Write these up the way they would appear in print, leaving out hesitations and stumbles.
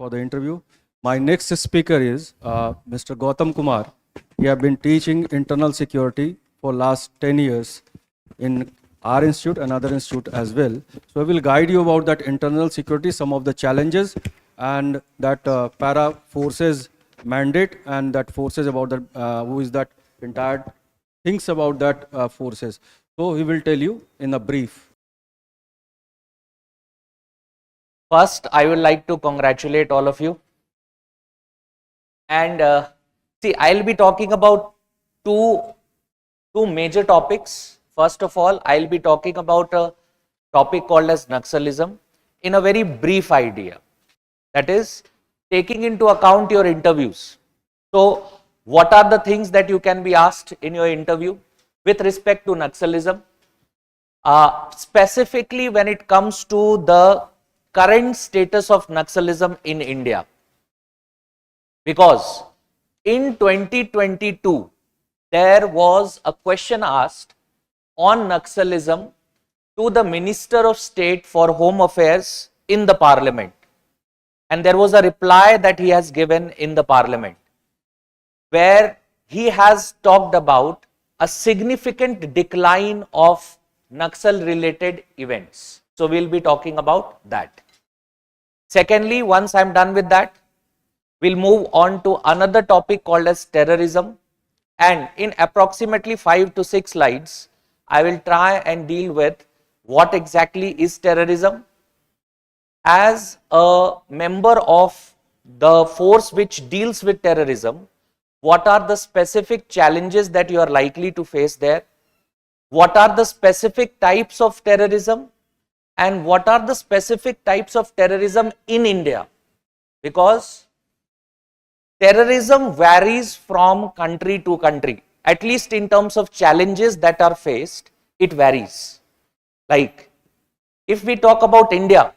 for the interview. My next speaker is Mr. Gautam Kumar. He has been teaching internal security for last 10 years in our institute and other institute as well. So I will guide you about that internal security, some of the challenges, and that para forces mandate, and that forces about that who is that entire things about that forces. So he will tell you in a brief. First, I would like to congratulate all of you. And see, I'll be talking about two major topics. First of all, I'll be talking about a topic called as Naxalism in a very brief idea. That is, taking into account your interviews. So, what are the things that you can be asked in your interview with respect to Naxalism? Specifically when it comes to the current status of Naxalism in India. Because in 2022, there was a question asked on Naxalism to the Minister of State for Home Affairs in the Parliament. And there was a reply that he has given in the Parliament, where he has talked about a significant decline of Naxal related events. So we'll be talking about that. Secondly, once I'm done with that, we'll move on to another topic called as terrorism. And in approximately 5 to 6 slides, I will try and deal with what exactly is terrorism. As a member of the force which deals with terrorism, what are the specific challenges that you are likely to face there? What are the specific types of terrorism? And what are the specific types of terrorism in India? Because terrorism varies from country to country, at least in terms of challenges that are faced, it varies. Like, if we talk about India,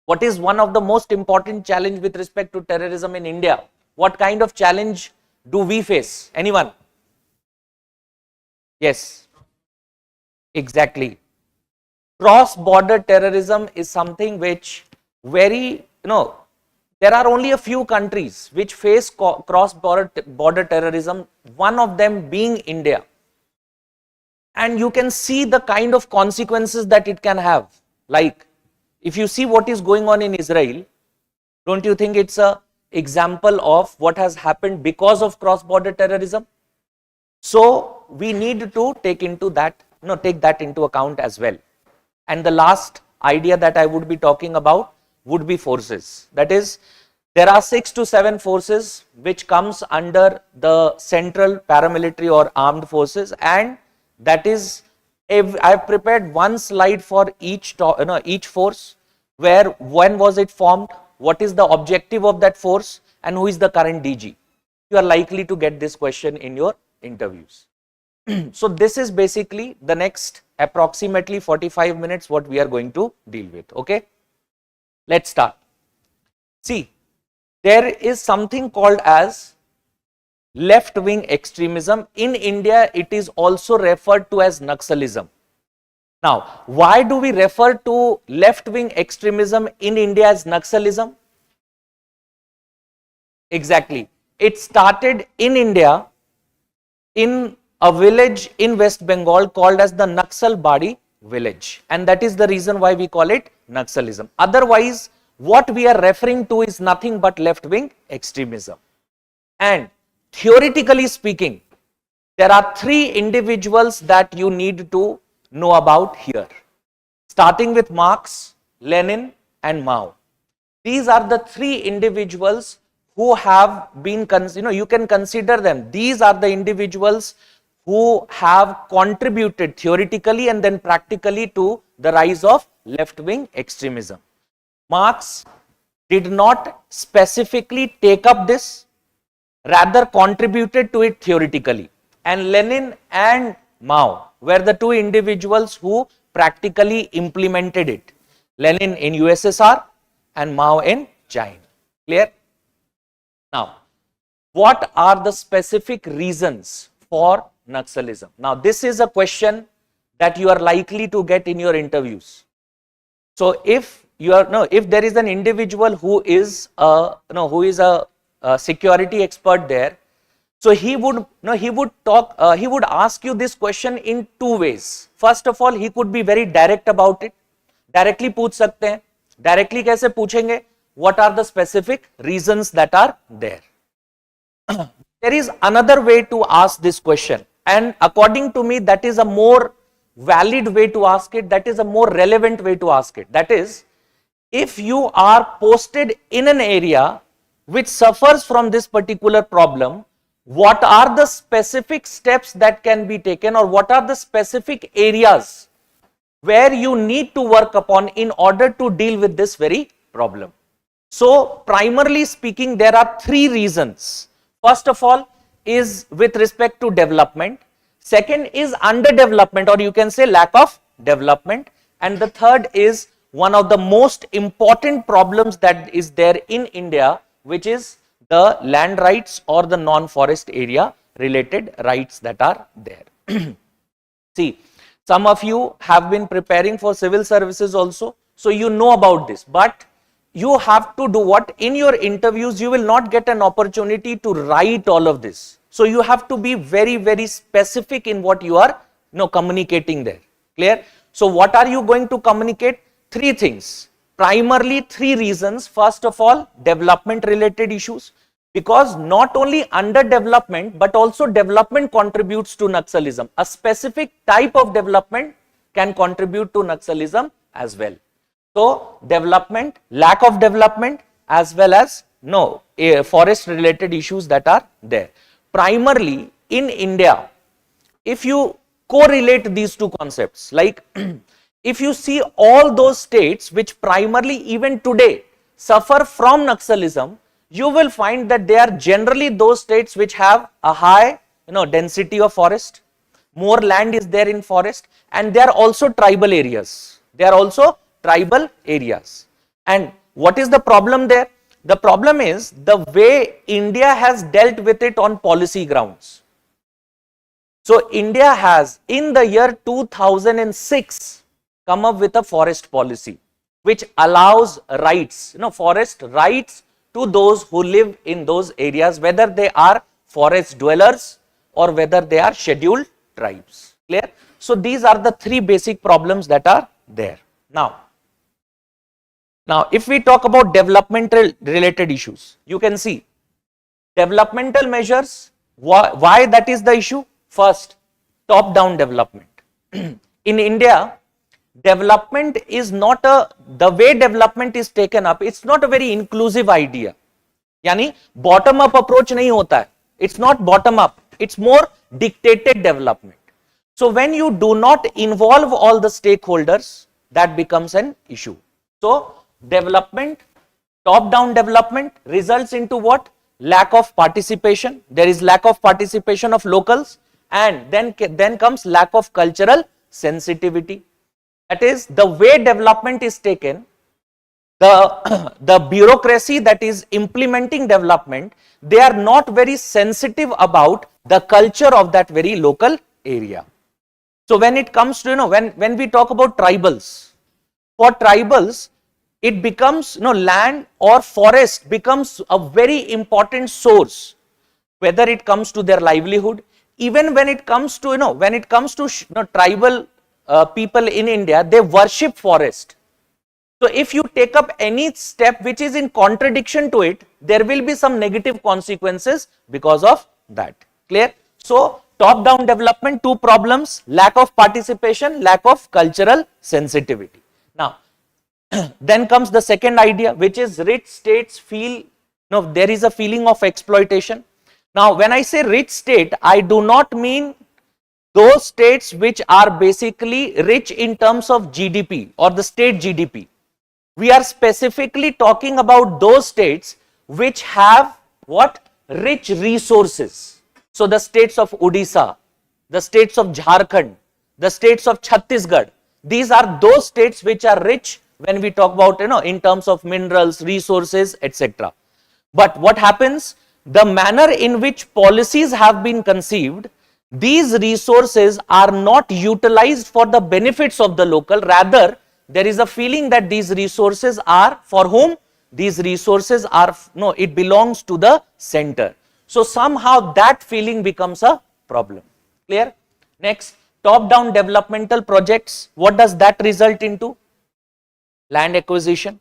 what is one of the most important challenge with respect to terrorism in India? What kind of challenge do we face? Anyone? Yes, exactly. Cross-border terrorism is something which there are only a few countries which face cross-border terrorism, one of them being India. And you can see the kind of consequences that it can have. Like, if you see what is going on in Israel, don't you think it's an example of what has happened because of cross-border terrorism? So we need to take that into account as well. And the last idea that I would be talking about would be forces. That is, there are 6 to 7 forces which comes under the central paramilitary or armed forces, and that is, I have prepared one slide for each force, where when was it formed, what is the objective of that force, and who is the current DG. You are likely to get this question in your interviews. So this is basically the next approximately 45 minutes what we are going to deal with. Okay, let's start. See, there is something called as left-wing extremism. In India, it is also referred to as Naxalism. Now, why do we refer to left-wing extremism in India as Naxalism? Exactly. It started in India in a village in West Bengal called as the Naxalbari village, and that is the reason why we call it Naxalism. Otherwise, what we are referring to is nothing but left-wing extremism. And theoretically speaking, there are 3 individuals that you need to know about here, starting with Marx, Lenin and Mao. These are the 3 individuals who have been, you can consider them. These are the individuals who have contributed theoretically and then practically to the rise of left-wing extremism. Marx did not specifically take up this, rather contributed to it theoretically. And Lenin and Mao were the 2 individuals who practically implemented it. Lenin in USSR and Mao in China. Clear? Now, what are the specific reasons for Naxalism? Now, this is a question that you are likely to get in your interviews. So, if you are no, if there is an individual who is a security expert there, so he would he would ask you this question in two ways. First of all, he could be very direct about it. Directly पूछ सकते हैं. Directly कैसे पूछेंगे? What are the specific reasons that are there? There is another way to ask this question, and according to me, that is a more valid way to ask it. That is a more relevant way to ask it. That is, if you are posted in an area which suffers from this particular problem, what are the specific steps that can be taken, or what are the specific areas where you need to work upon in order to deal with this very problem? So, primarily speaking, there are three reasons. First of all is with respect to development. Second is underdevelopment, or you can say lack of development. And the third is one of the most important problems that is there in India, which is the land rights or the non-forest area related rights that are there. See, some of you have been preparing for civil services also, so you know about this, but you have to do what? In your interviews, you will not get an opportunity to write all of this. So you have to be very, very specific in what you are communicating there. Clear? So what are you going to communicate? Three things. Primarily three reasons. First of all, development related issues. Because not only underdevelopment, but also development contributes to Naxalism. A specific type of development can contribute to Naxalism as well. So, development, lack of development, as well as forest related issues that are there. Primarily in India, if you correlate these two concepts, like if you see all those states which primarily even today suffer from Naxalism, you will find that they are generally those states which have a high density of forest, more land is there in forest, and they are also tribal areas. They are also tribal areas. And what is the problem there? The problem is the way India has dealt with it on policy grounds. So India has in the year 2006 come up with a forest policy which allows rights, forest rights to those who live in those areas, whether they are forest dwellers or whether they are scheduled tribes. Clear? So these are the three basic problems that are there. Now, if we talk about developmental related issues, you can see developmental measures, why that is the issue? First, top-down development. In India, development is not the way development is taken up, it's not a very inclusive idea. Yani, bottom-up approach nahi hota hai. It's not bottom-up, it's more dictated development. So, when you do not involve all the stakeholders, that becomes an issue. So, development, top-down development results into what? Lack of participation. There is lack of participation of locals, and then comes lack of cultural sensitivity. That is, the way development is taken, the bureaucracy that is implementing development, they are not very sensitive about the culture of that very local area. So when it comes to, when we talk about tribals, for tribals, it becomes, land or forest becomes a very important source, whether it comes to their livelihood, even when it comes to, tribal people in India, they worship forest. So if you take up any step which is in contradiction to it, there will be some negative consequences because of that. Clear? So top-down development, two problems: lack of participation, lack of cultural sensitivity. Now, then comes the second idea, which is rich states feel, there is a feeling of exploitation. Now, when I say rich state, I do not mean those states which are basically rich in terms of GDP or the state GDP. We are specifically talking about those states which have what? Rich resources. So the states of Odisha, the states of Jharkhand, the states of Chhattisgarh, these are those states which are rich when we talk about, in terms of minerals, resources, etc. But what happens? The manner in which policies have been conceived, these resources are not utilized for the benefits of the local, rather there is a feeling that these resources are for whom? These resources are, no, it belongs to the center. So somehow that feeling becomes a problem. Clear? Next, top-down developmental projects. What does that result into? Land acquisition,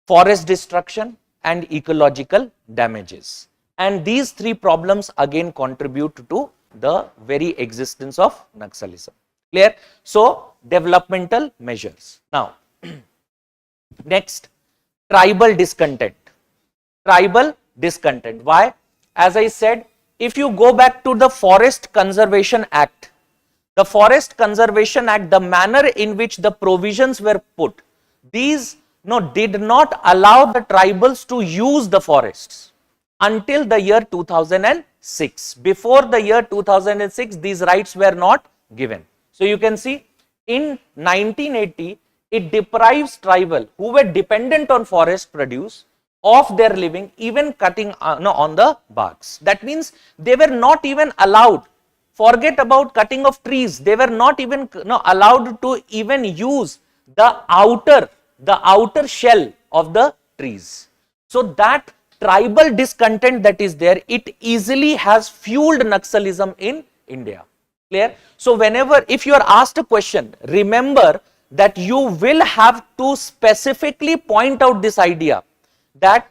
forest destruction, and ecological damages. And these three problems again contribute to the very existence of Naxalism. Clear? So, developmental measures. Now, next, tribal discontent. Tribal discontent. Why? As I said, if you go back to the Forest Conservation Act, the Forest Conservation Act, the manner in which the provisions were put, these did not allow the tribals to use the forests until the year 2006. Before the year 2006, these rights were not given. So you can see in 1980, it deprives tribal who were dependent on forest produce of their living, even cutting on the barks. That means they were not even allowed. Forget about cutting of trees. They were not even allowed to even use the outer shell of the trees. So that tribal discontent that is there, it easily has fueled Naxalism in India. Clear? So whenever, if you are asked a question, remember that you will have to specifically point out this idea that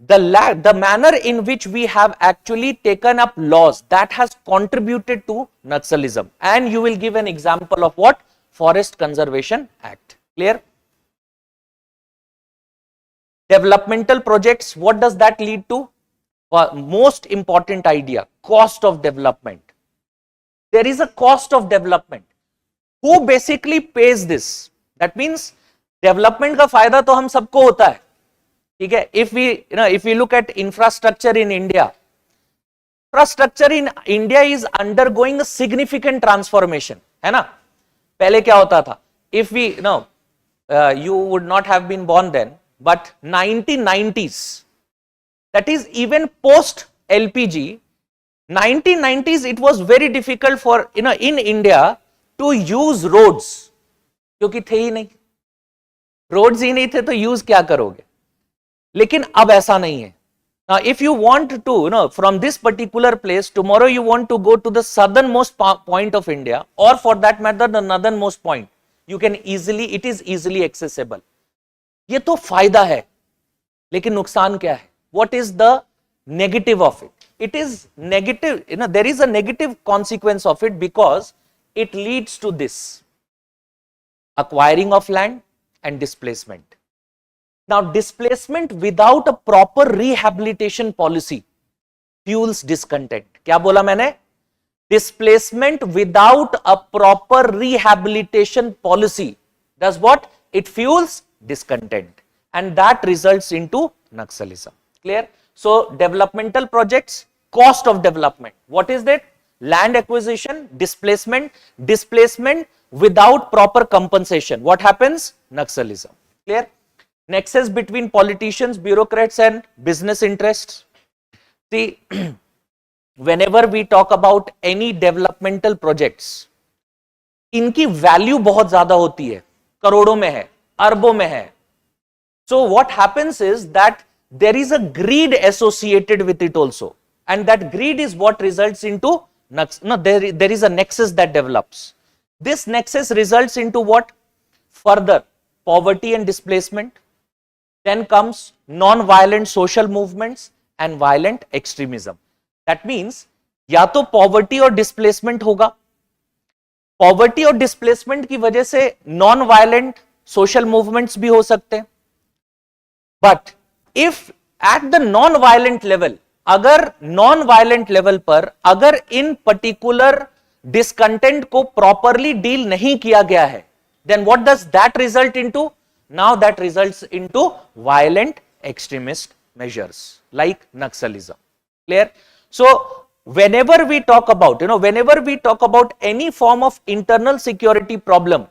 the manner in which we have actually taken up laws that has contributed to Naxalism, and you will give an example of what? Forest Conservation Act. Clear? Developmental projects, what does that lead to? Most important idea, cost of development. There is a cost of development. Who basically pays this? That means development का फायदा तो हम सबको होता है, ठीक है? If we look at infrastructure in India, infrastructure in India is undergoing a significant transformation, है ना? पहले क्या होता था? If we, you would not have been born then, but 1990s, that is even post LPG, 1990s it was very difficult for in India to use roads, क्योंकि थे ही नहीं, roads ही नहीं थे तो use क्या करोगे? लेकिन अब ऐसा नहीं है. Now if you want to, from this particular place, tomorrow you want to go to the southernmost point of India, or for that matter the northernmost point, you can easily, it is easily accessible. ये तो फायदा है, लेकिन नुकसान क्या है? What is the negative of it? It is negative, there is a negative consequence of it because it leads to this acquiring of land and displacement. Now, displacement without a proper rehabilitation policy fuels discontent. क्या बोला मैंने? Displacement without a proper rehabilitation policy does what? It fuels discontent, and that results into Naxalism. Clear? So, developmental projects, cost of development. What is that? Land acquisition, displacement without proper compensation. What happens? Naxalism. Clear? Nexus between politicians, bureaucrats and business interests. See, whenever we talk about any developmental projects, इनकी value बहुत ज्यादा होती है, करोड़ों में है, अरबों में है. So what happens is that there is a greed associated with it also, and that greed is what results into there is a nexus that develops. This nexus results into what? Further poverty and displacement. Then comes non-violent social movements and violent extremism. That means या तो poverty और displacement होगा. Poverty और displacement की वजह से non-violent social movements भी हो सकते हैं. But if at the non-violent level, अगर non-violent level पर अगर in particular discontent को properly deal नहीं किया गया है, then what does that result into? Now that results into violent extremist measures like Naxalism. Clear? So whenever we talk about, whenever we talk about any form of internal security problem,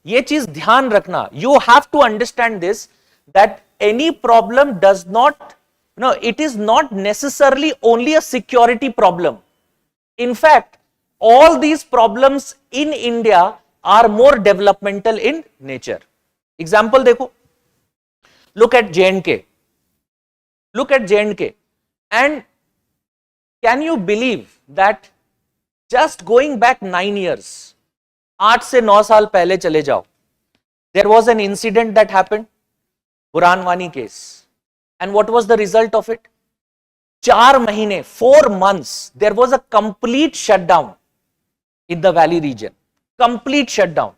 ये चीज ध्यान रखना. You have to understand this, that any problem does not, it is not necessarily only a security problem. In fact, all these problems in India are more developmental in nature. Example देखो, look at J&K. Look at J&K. And can you believe that just going back 9 years, 8 से 9 साल पहले चले जाओ, there was an incident that happened, Buranwani case. And what was the result of it? 4 महीने, 4 months, there was a complete shutdown in the valley region. Complete shutdown.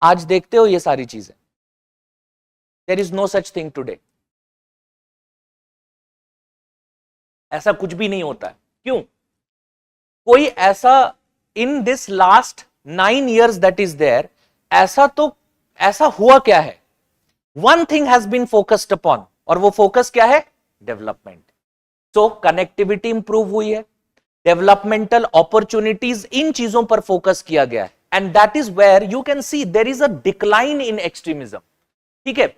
आज देखते हो ये सारी चीजें. There is no such thing today. ऐसा कुछ भी नहीं होता है. क्यों? कोई ऐसा in this last 9 years that is there, ऐसा हुआ क्या है? One thing has been focused upon, और वो फोकस क्या है? डेवलपमेंट. सो कनेक्टिविटी इंप्रूव हुई है, डेवलपमेंटल अपॉर्चुनिटीज, इन चीजों पर फोकस किया गया है. And that is where you can see there is a decline in extremism. ठीक है,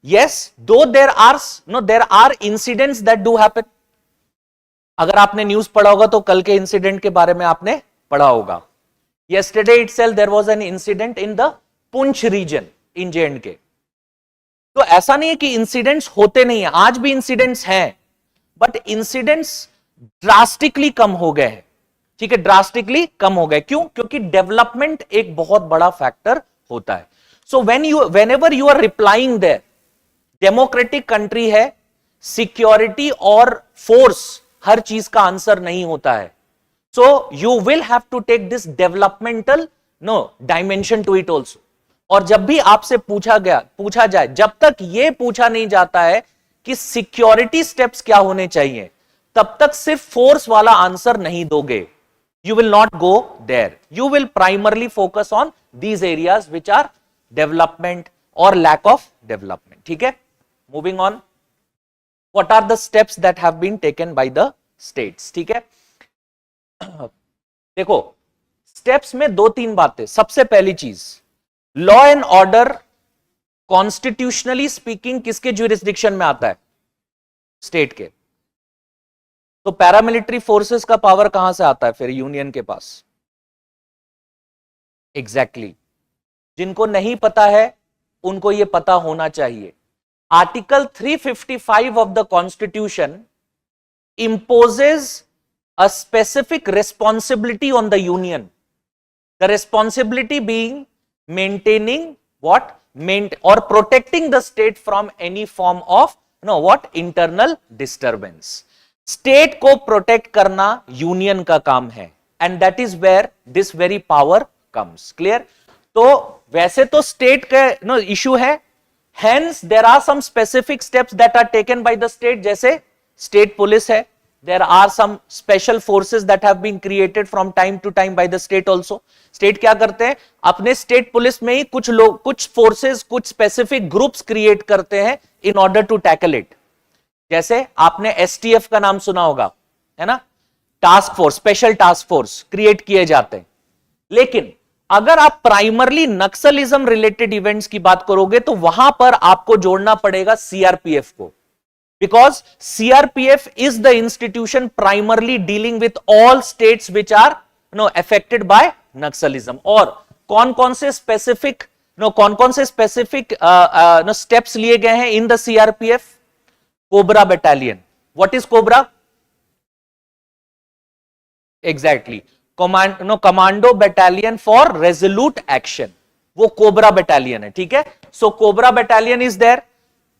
yes, though there are incidents that do happen. अगर आपने न्यूज पढ़ा होगा तो कल के इंसिडेंट के बारे में आपने पढ़ा होगा. Yesterday itself there was an incident in the Punch region in J&K. तो ऐसा नहीं है कि इंसिडेंट्स होते नहीं है, आज भी इंसिडेंट्स हैं, बट इंसिडेंट्स ड्रास्टिकली कम हो गए हैं. ठीक है, ड्रास्टिकली कम हो गए. क्यों? क्योंकि डेवलपमेंट एक बहुत बड़ा फैक्टर होता है. सो whenever you are replying there, democratic country है, सिक्योरिटी और फोर्स हर चीज का आंसर नहीं होता है. So you will have to take this developmental dimension to it also. और जब भी आपसे पूछा जाए, जब तक ये पूछा नहीं जाता है कि सिक्योरिटी स्टेप्स क्या होने चाहिए, तब तक सिर्फ फोर्स वाला आंसर नहीं दोगे. You will not go there. You will primarily focus on these areas which are development or lack of development. ठीक है, moving on. What are the steps that have been taken by the states? ठीक है, देखो steps में 2-3 बातें. सबसे पहली चीज, law and order constitutionally speaking किसके ज्यूरिसडिक्शन में आता है? स्टेट के. तो पैरामिलिट्री फोर्सेस का पावर कहां से आता है फिर यूनियन के पास? एग्जैक्टली. जिनको नहीं पता है उनको यह पता होना चाहिए. Article 355 of the constitution imposes a specific responsibility on the union. The responsibility being maintaining what? Or protecting the state from any form of internal disturbance. State को protect करना union का काम है. And that is where this very power comes. Clear? तो वैसे तो state का issue है. Hence there are some specific steps that are taken by the state, जैसे state police है. There are some special forces that have been created from time to time by the state also. State क्या करते हैं? अपने state police में ही कुछ लोग, कुछ forces, कुछ specific groups create करते हैं in order to tackle it. जैसे आपने STF का नाम सुना होगा, है ना? Task force, special task force create किए जाते हैं. लेकिन अगर आप प्राइमरली नक्सलिज्म रिलेटेड इवेंट्स की बात करोगे तो वहां पर आपको जोड़ना पड़ेगा CRPF को. Because CRPF is the institution primarily dealing with all states which are affected by Naxalism. और कौन-कौन से specific steps लिए गए हैं in the CRPF? Cobra Battalion. What is Cobra? Exactly. Commando Battalion for Resolute Action. वो Cobra Battalion है. ठीक है, so Cobra Battalion is there.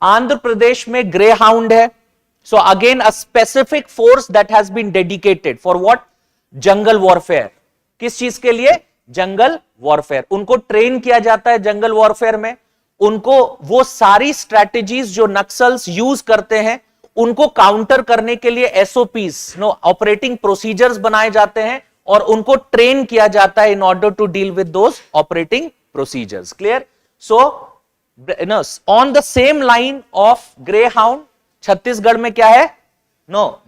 Andhra Pradesh में ग्रे हाउंड है. So again a specific force that has been dedicated for what? Jungle warfare. किस चीज के लिए? जंगल वॉरफेयर. उनको ट्रेन किया जाता है जंगल वॉरफेयर में. उनको वो सारी स्ट्रैटेजीज जो नक्सल्स यूज करते हैं उनको काउंटर करने के लिए SOPs ऑपरेटिंग प्रोसीजर्स बनाए जाते हैं और उनको ट्रेन किया जाता है in order to deal with those operating procedures. Clear? So on the same line of Greyhound, Chhattisgarh में क्या है?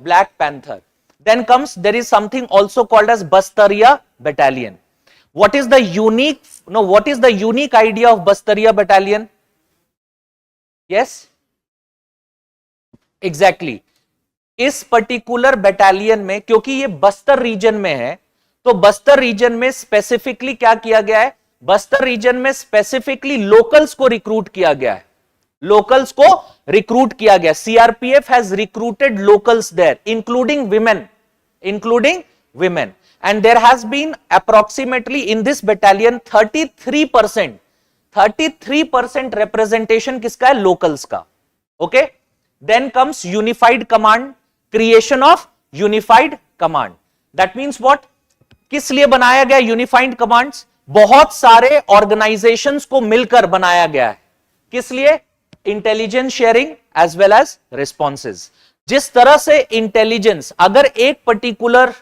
Black Panther. Then comes, there is something also called as Bastaria Battalion. What is the unique idea of Bastaria Battalion? Yes? Exactly. इस particular battalion में, क्योंकि ये Bastar region में है, तो बस्तर रीजन में स्पेसिफिकली क्या किया गया है, बस्तर रीजन में स्पेसिफिकली लोकल्स को रिक्रूट किया गया है, लोकल्स को रिक्रूट किया गया. CRPF has recruited locals there including women, and there has been approximately in this battalion 33% representation किसका है, locals का. Okay, then comes unified command, creation of unified command. That means what, किस लिए बनाया गया यूनिफाइड कमांड्स, बहुत सारे organisations को मिलकर बनाया गया है. किस लिए, intelligence sharing as well as responses. जिस तरह से इंटेलिजेंस अगर एक पर्टिकुलर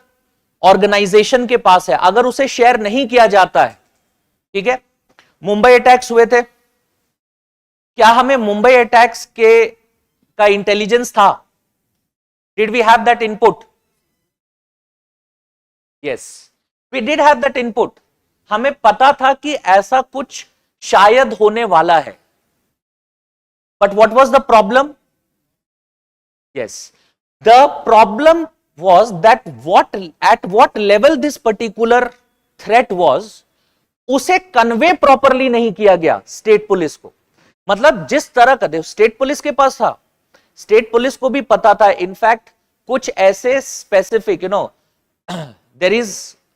ऑर्गेनाइजेशन के पास है, अगर उसे शेयर नहीं किया जाता है, ठीक है, मुंबई अटैक्स हुए थे, क्या हमें मुंबई अटैक्स का इंटेलिजेंस था, did we have that input, yes we did have that input. हमें पता था कि ऐसा कुछ शायद होने वाला है, but what was the problem, yes the problem was that at what level this particular threat was, उसे कन्वे प्रॉपरली नहीं किया गया स्टेट पुलिस को. मतलब जिस तरह का स्टेट पुलिस के पास था, स्टेट पुलिस को भी पता था. इनफैक्ट कुछ ऐसे स्पेसिफिक देयर इज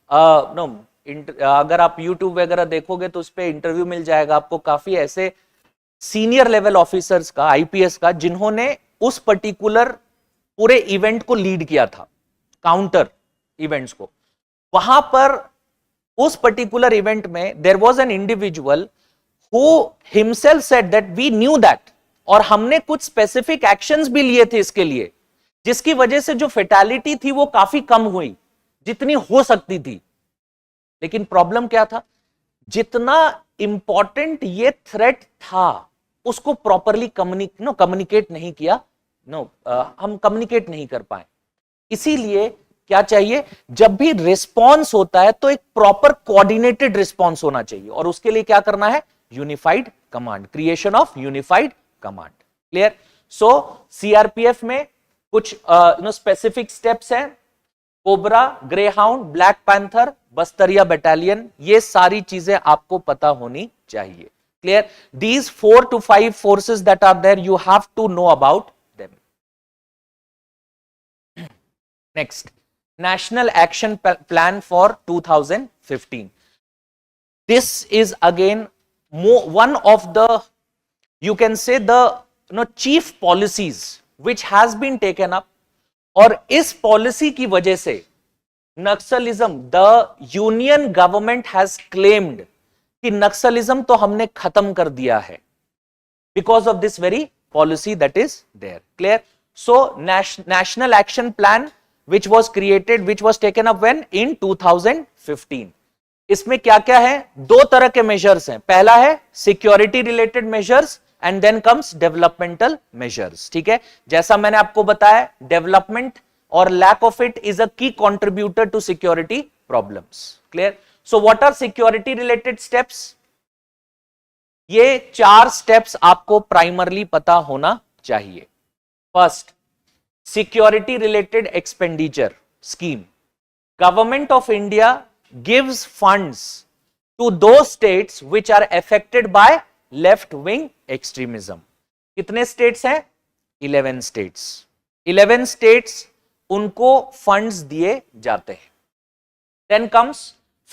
अगर आप यूट्यूब वगैरह देखोगे तो उस पर इंटरव्यू मिल जाएगा आपको, काफी ऐसे सीनियर लेवल ऑफिसर्स का, आईपीएस का, जिन्होंने उस पर्टिकुलर पूरे इवेंट को लीड किया था, काउंटर इवेंट्स को. वहां पर उस पर्टिकुलर इवेंट में there was an individual who himself said that we knew that, और हमने कुछ स्पेसिफिक एक्शंस भी लिए थे इसके लिए, जिसकी वजह से जो फेटालिटी थी वो काफी कम हुई जितनी हो सकती थी. लेकिन प्रॉब्लम क्या था, जितना इंपॉर्टेंट ये थ्रेट था उसको प्रॉपरली कम्युनिकेट नहीं किया, हम कम्युनिकेट नहीं कर पाए. इसीलिए क्या चाहिए, जब भी रिस्पॉन्स होता है तो एक प्रॉपर कोऑर्डिनेटेड रिस्पॉन्स होना चाहिए, और उसके लिए क्या करना है, unified command, creation of unified command. Clear. So CRPF में कुछ स्पेसिफिक स्टेप्स हैं, cobra, greyhound, black panther, Bastariya battalion, ये सारी चीजें आपको पता होनी चाहिए. Clear. These 4 to 5 forces that are there, you have to know about them. Next, National Action Plan for 2015. This is again one of the, you can say, the chief policies which has been taken up. और इस policy की वजह से Naxalism, the union government has claimed कि नक्सलिज्म तो हमने खत्म कर दिया है, because of this very policy that is there. Clear. So national action plan which was created, which was taken up when, in 2015. इसमें क्या क्या है, दो तरह के मेजर्स हैं. पहला है security related measures and then comes developmental measures. ठीक है, जैसा मैंने आपको बताया, डेवलपमेंट और lack of it is a key contributor to security problems. Clear. So what are security related steps, ये 4 स्टेप्स आपको प्राइमरली पता होना चाहिए. First, security related expenditure scheme. Government of India gives funds to those states which are affected by left wing extremism. कितने states हैं, 11 states. 11 states उनको funds दिए जाते हैं. Then comes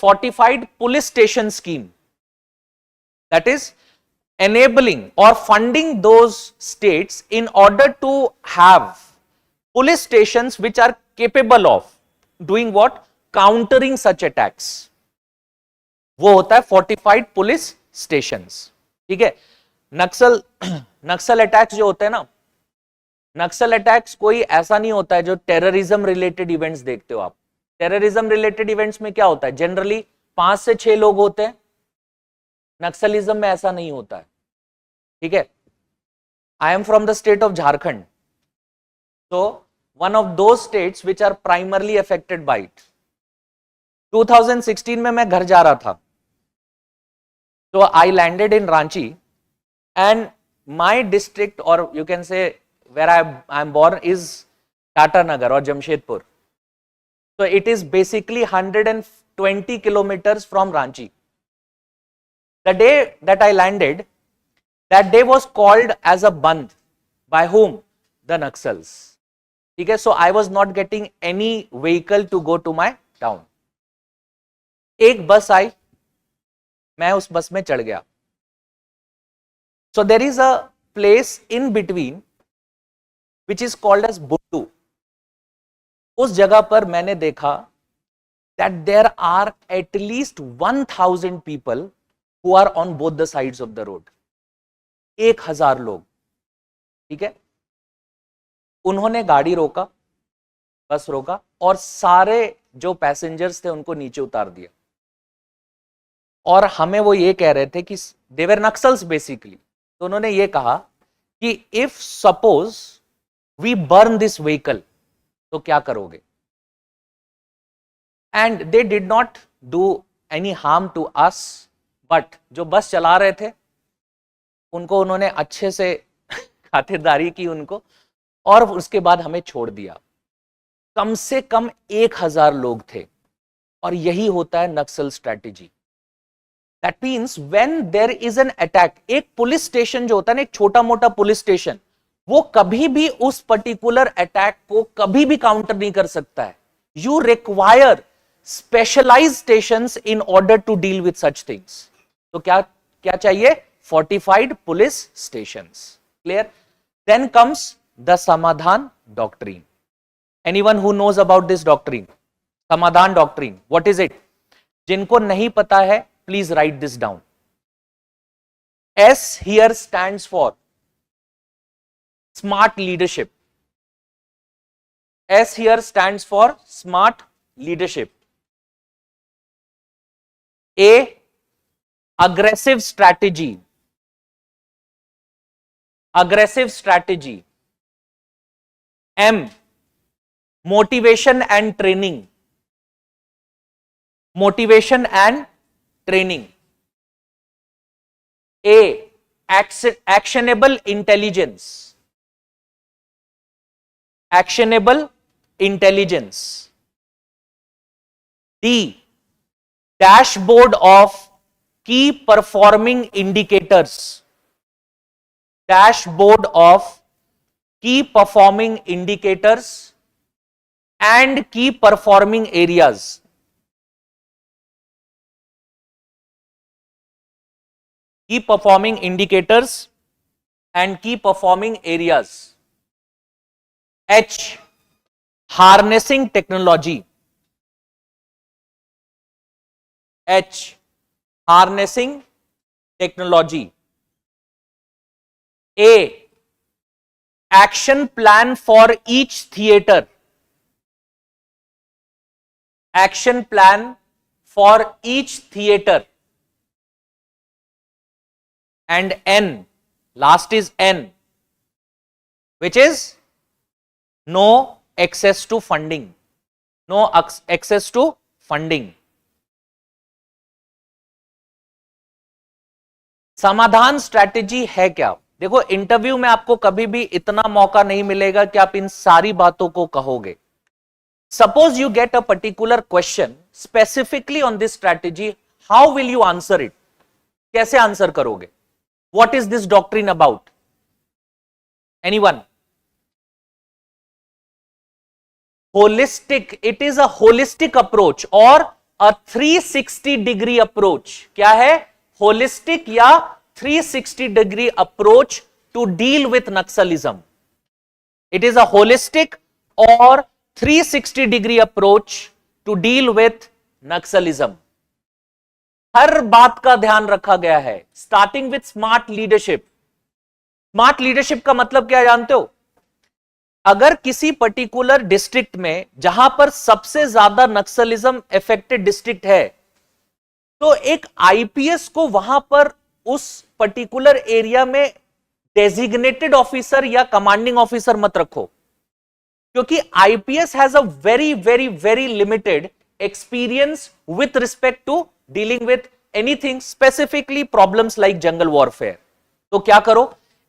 fortified police station scheme, that is enabling or funding those states in order to have police stations which are capable of doing what, countering such attacks. वो होता है fortified police stations. ठीक है. नक्सल attacks जो होते हैं ना, नक्सल attacks कोई ऐसा नहीं होता है जो टेररिज्म रिलेटेड इवेंट्स देखते हो आप. टेररिज्म रिलेटेड इवेंट्स में क्या होता है, जनरली 5 से 6 लोग होते हैं. नक्सलिज्म में ऐसा नहीं होता है. ठीक है. I am from the state of Jharkhand. So one of those states which are primarily affected by it. 2016 में मैं घर जा रहा था, so I landed in Ranchi, and my district, or you can say where I am born, is Tata Nagar or Jamshedpur. So it is basically 120 kilometers from Ranchi. The day that I landed, that day was called as a Bandh. By whom? The Naxals. Okay, so I was not getting any vehicle to go to my town. एक बस आई, मैं उस बस में चढ़ गया. So there is a place in between which is called as Buddu. उस जगह पर मैंने देखा that there are at least 1000 people who are on both the sides of the road. 1000 लोग. ठीक है, उन्होंने गाड़ी रोका, बस रोका और सारे जो पैसेंजर्स थे उनको नीचे उतार दिया. और हमें वो ये कह रहे थे कि दे वर नक्सल्स बेसिकली. तो उन्होंने ये कहा कि if suppose we burn this vehicle तो क्या करोगे. And they did not do any harm to us, but जो बस चला रहे थे उनको उन्होंने अच्छे से खातिरदारी की उनको, और उसके बाद हमें छोड़ दिया. कम से कम 1000 लोग थे. और यही होता है Naxal strategy. That means when there is an attack, एक पुलिस स्टेशन जो होता है ना, एक छोटा मोटा पुलिस स्टेशन, वो कभी भी उस पर्टिकुलर अटैक को कभी भी काउंटर नहीं कर सकता है. You require specialised stations in order to deal with such things. तो क्या क्या चाहिए? Fortified police stations. Clear? Then comes the Samadhan doctrine. Anyone who knows about this doctrine? Samadhan doctrine, what is it? जिनको नहीं पता है, please write this down. S here stands for smart leadership. S here stands for smart leadership. A, aggressive strategy. Aggressive strategy. M, motivation and training. Motivation and training. A, actionable intelligence. Actionable intelligence. D, dashboard of key performing indicators. Dashboard of key performing indicators and key performing areas. Key performing indicators and key performing areas. H, harnessing technology. H, harnessing technology. A, action plan for each theater. Action plan for each theater. And N, last is N, which is no access to funding. No access to funding. समाधान strategy है क्या? देखो, interview में आपको कभी भी इतना मौका नहीं मिलेगा कि आप इन सारी बातों को कहोगे. Suppose you get a particular question specifically on this strategy, how will you answer it? कैसे आंसर करोगे? What is this doctrine about? Anyone? Holistic. It is a holistic approach or a 360-degree approach. क्या है? Holistic या 360-degree approach to deal with Naxalism. It is a holistic or 360-degree approach to deal with Naxalism. हर बात का ध्यान रखा गया है. Starting with smart leadership. Smart leadership का मतलब क्या जानते हो? अगर किसी पर्टिकुलर डिस्ट्रिक्ट में जहां पर सबसे ज्यादा नक्सलिज्म इफेक्टेड डिस्ट्रिक्ट है, तो एक आईपीएस को वहां पर उस पर्टिकुलर एरिया में डेजिग्नेटेड ऑफिसर या कमांडिंग ऑफिसर मत रखो, क्योंकि IPS has a very very very limited experience with respect to dealing with anything, specifically problems like jungle warfare. तो क्या करो?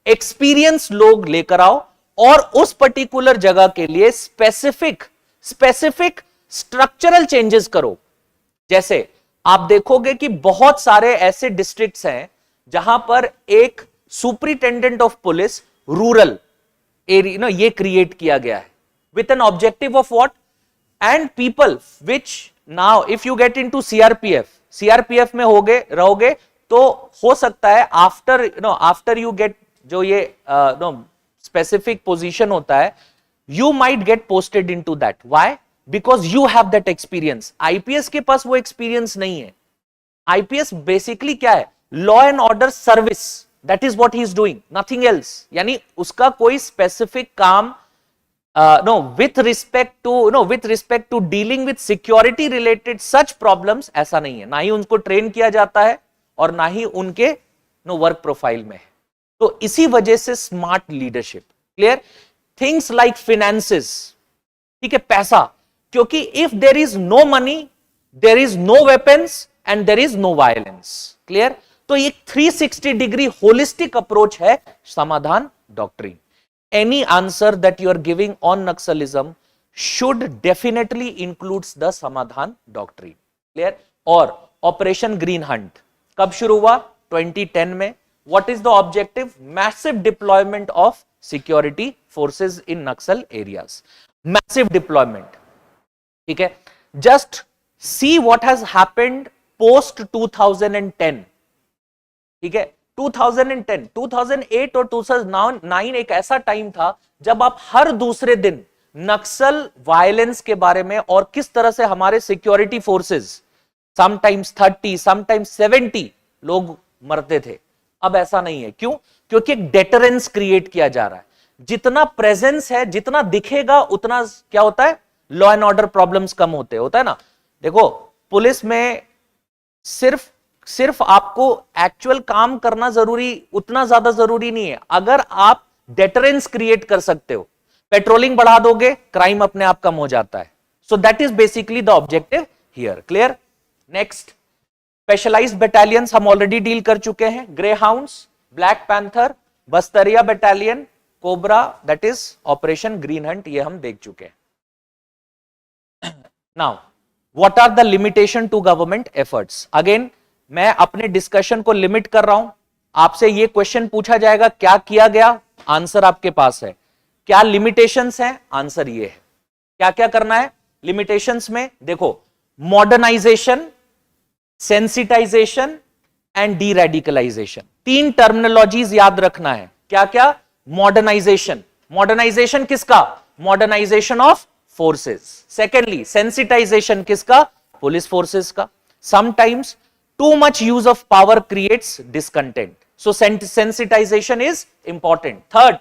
एक्सपीरियंस लोग लेकर आओ और उस पर्टिकुलर जगह के लिए स्पेसिफिक स्ट्रक्चरल चेंजेस करो। जैसे आप देखोगे कि बहुत सारे ऐसे डिस्ट्रिक्ट्स हैं जहां पर एक superintendent of police rural area ये क्रिएट किया गया है with an objective of what, and people which now if you get into CRPF में रहोगे तो हो सकता है आफ्टर यू गेट जो ये स्पेसिफिक पोजीशन होता है, you might get posted into that. Why? Because you have that experience. IPS के पास वो experience नहीं है. IPS basically क्या है? Law and order service. That is what he is doing. Nothing else. यानी उसका कोई specific काम with respect to dealing with security related such problems ऐसा नहीं है. ना ही उनको ट्रेन किया जाता है और ना ही उनके वर्क प्रोफाइल में है. तो इसी वजह से smart leadership. Clear? Things like finances, ठीक है, पैसा, क्योंकि if there is no money there is no weapons and there is no violence. Clear? तो एक 360 डिग्री होलिस्टिक अप्रोच है Samadhan doctrine. Any answer that you are giving on Naxalism should definitely includes the Samadhan doctrine. Clear? और Operation Green Hunt कब शुरू हुआ? 2010 में. What is the objective? Massive deployment of security forces in Naxal areas. Massive deployment. ठीक है? Just see what has happened post 2010. ठीक है? 2010, 2008 और 2009 एक ऐसा टाइम था जब आप हर दूसरे दिन नक्सल वायलेंस के बारे में और किस तरह से हमारे सिक्योरिटी फोर्सेस समटाइम्स 30, समटाइम्स 70 लोग मरते थे. अब ऐसा नहीं है. क्यों? क्योंकि एक डेटरेंस क्रिएट किया जा रहा है. जितना प्रेजेंस है, जितना दिखेगा, उतना क्या होता है? लॉ एंड ऑर्डर प्रॉब्लम्स कम होता है ना. देखो, पुलिस में सिर्फ आपको एक्चुअल काम करना उतना ज्यादा जरूरी नहीं है. अगर आप डेटरेंस क्रिएट कर सकते हो, पेट्रोलिंग बढ़ा दोगे, क्राइम अपने आप कम हो जाता है. So that is basically the objective here. Clear? Next, specialised battalions हम ऑलरेडी डील कर चुके हैं. Greyhounds, Black panther, Bastariya battalion, Cobra, that is Operation Green Hunt, ये हम देख चुके हैं. Now what are the limitation to government efforts? Again मैं अपने डिस्कशन को लिमिट कर रहा हूं. आपसे ये क्वेश्चन पूछा जाएगा, क्या किया गया? आंसर आपके पास है. क्या लिमिटेशंस हैं? आंसर ये है. क्या क्या करना है लिमिटेशंस में? देखो, modernisation, sensitisation and deradicalisation. 3 terminologies याद रखना है. क्या क्या? मॉडर्नाइजेशन. मॉडर्नाइजेशन किसका? Modernisation of forces. Secondly, sensitisation किसका? पुलिस फोर्सेस का. Sometimes too much use of power creates discontent, so sensitization is important. Third,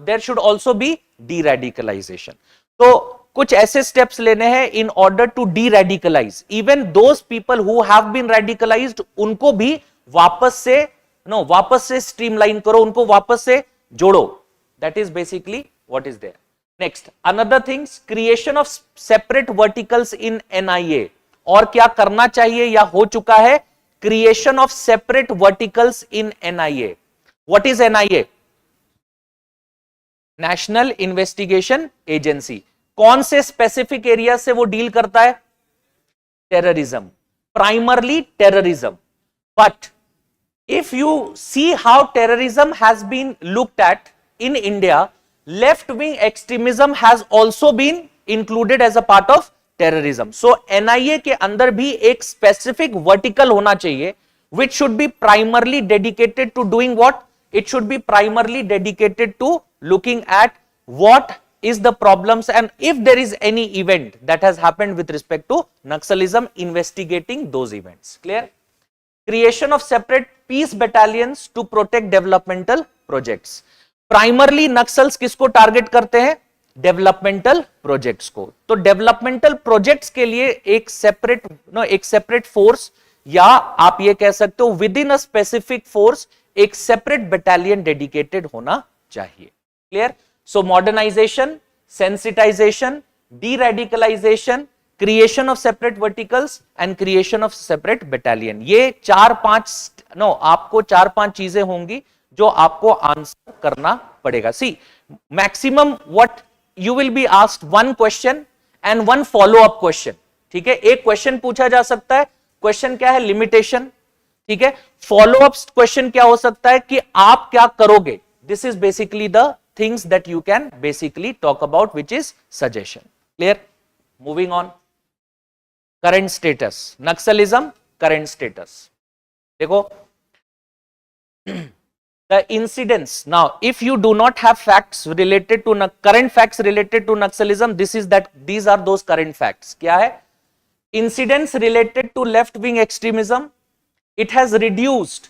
there should also be de-radicalization. तो कुछ ऐसे स्टेप्स लेने हैं in order to de-radicalize even those people who have been radicalized. उनको भी वापस से स्ट्रीमलाइन करो, उनको वापस से जोड़ो. That is basically what is there. Next, another things, creation of separate verticals in NIA. और क्या करना चाहिए या हो चुका है? Creation of separate verticals in NIA. What is NIA? National investigation agency. कौन से स्पेसिफिक एरिया से वो डील करता है? Terrorism, primarily terrorism. But if you see how terrorism has been looked at in India, left wing extremism has also been included as a part of terrorism. So NIA के अंदर भी एक specific vertical होना चाहिए which should be primarily dedicated to doing what? It should be primarily dedicated to looking at what is the problems and if there is any event that has happened with respect to Naxalism, investigating those events. Clear? Creation of separate peace battalions to protect developmental projects. Primarily Naxals किसको target करते हैं? Developmental projects को. तो developmental projects के लिए एक separate force या आप ये कह सकते हो within a specific force एक सेपरेट बटालियन डेडिकेटेड होना चाहिए. Clear? So modernisation, sensitisation, deradicalisation, creation of separate verticals and creation of separate battalion. ये 4-5 आपको 4-5 चीजें होंगी जो आपको आंसर करना पड़ेगा. See maximum what you will be asked one question and one follow up question. ठीक है, एक क्वेश्चन पूछा जा सकता है, क्वेश्चन क्या है, लिमिटेशन। ठीक है, फॉलो अप क्वेश्चन क्या हो सकता है कि आप क्या करोगे। This is basically the things that you can basically talk about, which is suggestion. Clear? Moving on, current status, Naxalism current status. देखो, the incidents, now if you do not have facts related to current facts related to Naxalism, these are those current facts. क्या है? Incidents related to left wing extremism, it has reduced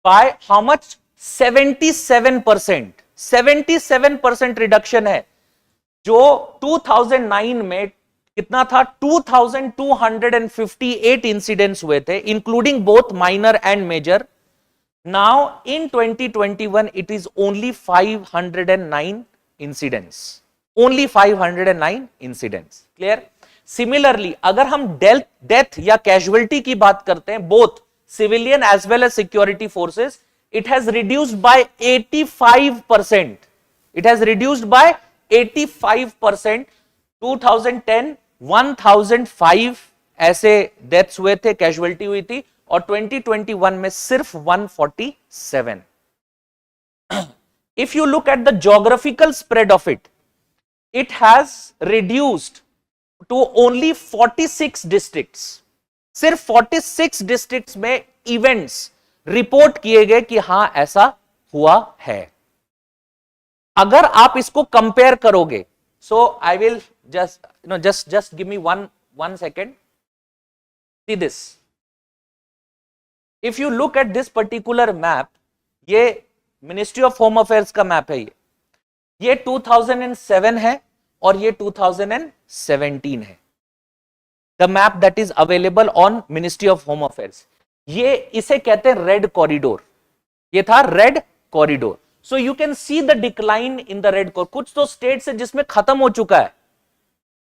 by how much? 77%. 77% reduction है, जो 2009 में कितना था, 2258 incidents हुए थे, including both minor and major. Now in 2021 it is only 509 incidents, only 509 incidents. Clear? Similarly, अगर हम डेथ या कैजुअलिटी की बात करते हैं, both civilian as well as security forces, it has reduced by 85%. It has reduced by 85%. 2010 1005 ऐसे deaths हुए थे, कैजुअलिटी हुई थी, और 2021 में सिर्फ 147. If you look at the geographical spread of it, it has reduced to only 46 districts. सिर्फ 46 districts में इवेंट्स रिपोर्ट किए गए कि हां ऐसा हुआ है. अगर आप इसको कंपेयर करोगे, so I will just give me one second. See this. If you look at this particular map, ये मिनिस्ट्री ऑफ होम अफेयर्स का मैप है, ये 2007 है और ये 2017 है. The map that is available on ministry of home affairs. ये इसे कहते हैं रेड कॉरिडोर. ये था red corridor. So you can see the decline in the red corridor. कुछ तो स्टेट्स है जिसमें खत्म हो चुका है.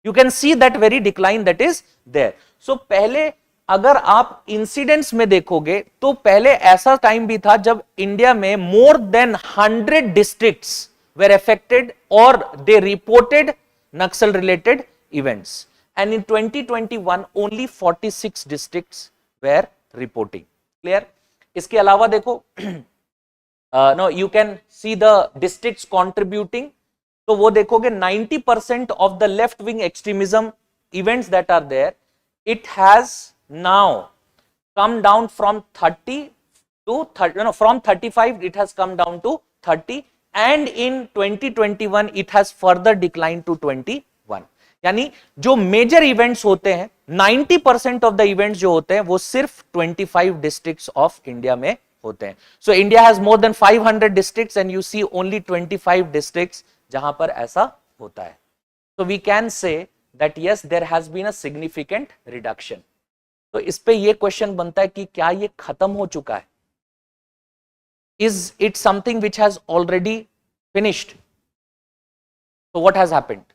You can see that very decline that is there. So पहले अगर आप इंसिडेंट्स में देखोगे तो पहले ऐसा टाइम भी था जब इंडिया में more than 100 districts were affected और they reported Naxal related events. And in 2021 only 46 districts were reporting. Clear? इसके अलावा देखो, no you can see the districts contributing. तो वो देखोगे 90% of the left wing extremism events that are there, it has now come down from 30 to 30, no, from 35 it has come down to 30, and in 2021 it has further declined to 21. यानी जो major events होते हैं, 90% of the events जो होते हैं वो सिर्फ 25 districts of India में होते हैं. So India has more than 500 districts and you see only 25 districts जहां पर ऐसा होता है. So we can say that yes, there has been a significant reduction. तो इस पे ये क्वेश्चन बनता है कि क्या ये खत्म हो चुका है? Is it something which has already finished? So what has happened?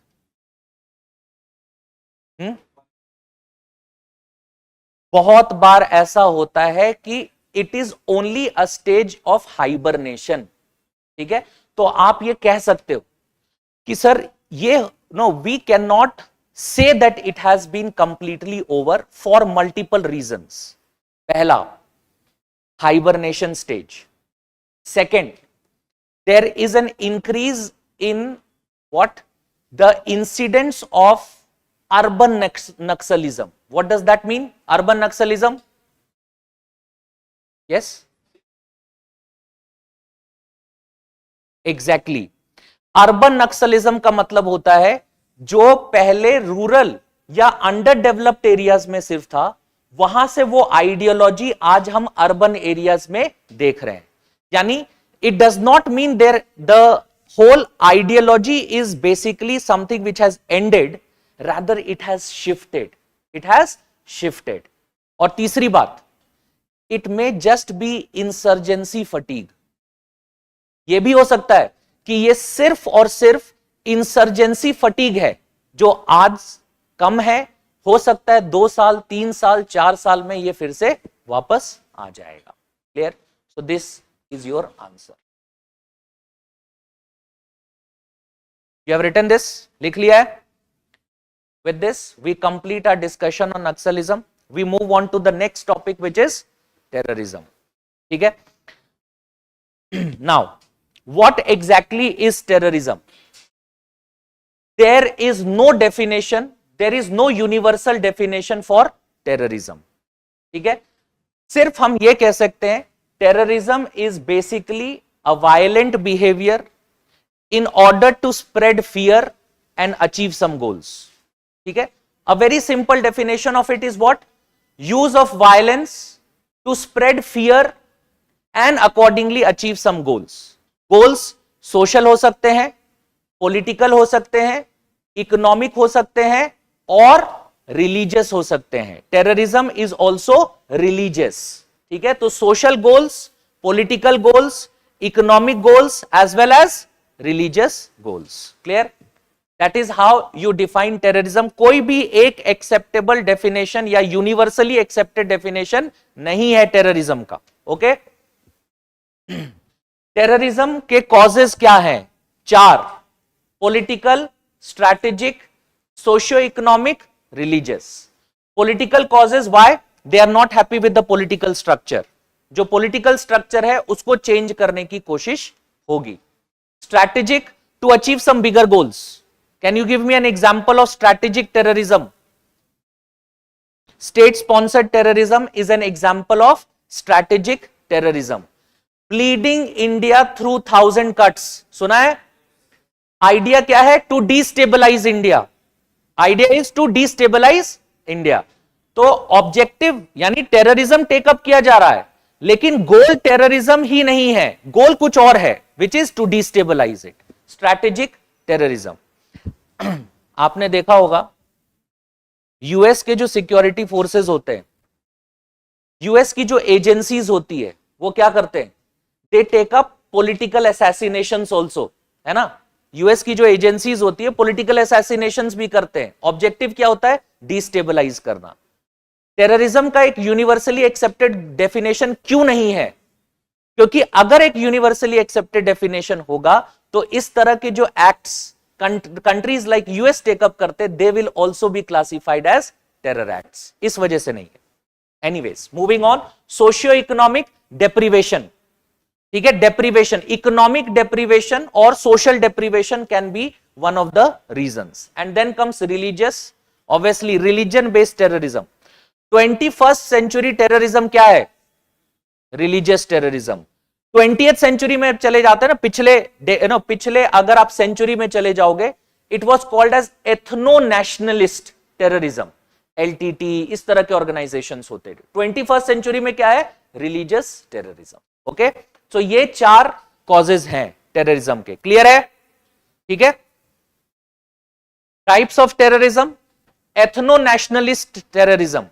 बहुत बार ऐसा होता है कि it is only a stage of hibernation. ठीक है, तो आप ये कह सकते हो कि सर ये no, we cannot say that it has been completely over for multiple reasons. पहला, hibernation stage. Second, there is an increase in what? The incidence of urban Naxalism. What does that mean? Urban Naxalism? Yes? Exactly. Urban Naxalism का मतलब होता है जो पहले rural या under developed areas में सिर्फ था, वहां से वो आइडियोलॉजी आज हम अर्बन एरियाज में देख रहे हैं. यानी it does not mean there the whole ideology is basically something which has ended, rather it has shifted. It has shifted. और तीसरी बात, it may just be insurgency fatigue. ये भी हो सकता है कि ये सिर्फ और सिर्फ इंसर्जेंसी फटीग है जो आज कम है, हो सकता है 2 साल 3 साल 4 साल में ये फिर से वापस आ जाएगा. Clear? So this is your answer. You have written this? लिख लिया है? with this we complete our discussion on Naxalism. We move on to the next topic, which is terrorism. ठीक है? Now, what exactly is terrorism? There is no definition, there is no universal definition for terrorism. ठीक है? सिर्फ हम ये कह सकते हैं terrorism is basically a violent behavior in order to spread fear and achieve some goals. ठीक है? A very simple definition of it is what? Use of violence to spread fear and accordingly achieve some goals. Goals social हो सकते हैं, political हो सकते हैं, economic हो सकते हैं और रिलीजियस हो सकते हैं. Terrorism is also religious. ठीक है? तो social goals, political goals, economic goals as well as religious goals. Clear? That is how you define terrorism. कोई भी एक एक्सेप्टेबल डेफिनेशन या यूनिवर्सली एक्सेप्टेड डेफिनेशन नहीं है टेररिज्म का. ओके? टेररिज्म के कॉजेज क्या हैं? 4: political, strategic, socio economic, religious. Political causes, why? They are not happy with the political structure. जो पॉलिटिकल स्ट्रक्चर है उसको चेंज करने की कोशिश होगी. Strategic, to achieve some bigger goals. Can you give me an example of strategic terrorism? State sponsored terrorism is an example of strategic terrorism. Bleeding India through 1000 cuts. सुना है? Idea क्या है? To destabilise India. Idea is to destabilise India. तो objective यानी terrorism take up किया जा रहा है, लेकिन गोल टेररिज्म ही नहीं है, गोल कुछ और है, which is to destabilise it. Strategic terrorism. आपने देखा होगा यूएस के जो सिक्योरिटी फोर्सेस होते हैं, यूएस की जो एजेंसीज होती है, वो क्या करते हैं? They take up political assassinations also. है ना? यूएस की जो एजेंसीज होती है पॉलिटिकल असैसिनेशंस भी करते हैं. ऑब्जेक्टिव क्या होता है? डिस्टेबलाइज करना. टेररिज्म का एक यूनिवर्सली एक्सेप्टेड डेफिनेशन क्यों नहीं है? क्योंकि अगर एक यूनिवर्सली एक्सेप्टेड डेफिनेशन होगा तो इस तरह के जो acts countries like US take up करते, they will also be classified as terror acts. इस वजह से नहीं है. Anyways, moving on. Socio economic deprivation. ठीक है? डेप्रीवेशन, इकोनॉमिक डेप्रीवेशन और social deprivation can be one of the reasons. And then comes religious, obviously religion based terrorism. 21st century terrorism क्या है? Religious terrorism. 20th सेंचुरी में चले जाते हैं ना, पिछले अगर आप सेंचुरी में चले जाओगे, it was called as ethno nationalist terrorism. LTT, इस तरह के ऑर्गेनाइजेशंस होते हैं. 21st सेंचुरी में क्या है? Religious terrorism. ओके? सो ये 4 कॉजेज हैं टेररिज्म के. क्लियर है? ठीक है? Types of terrorism. Ethno nationalist terrorism.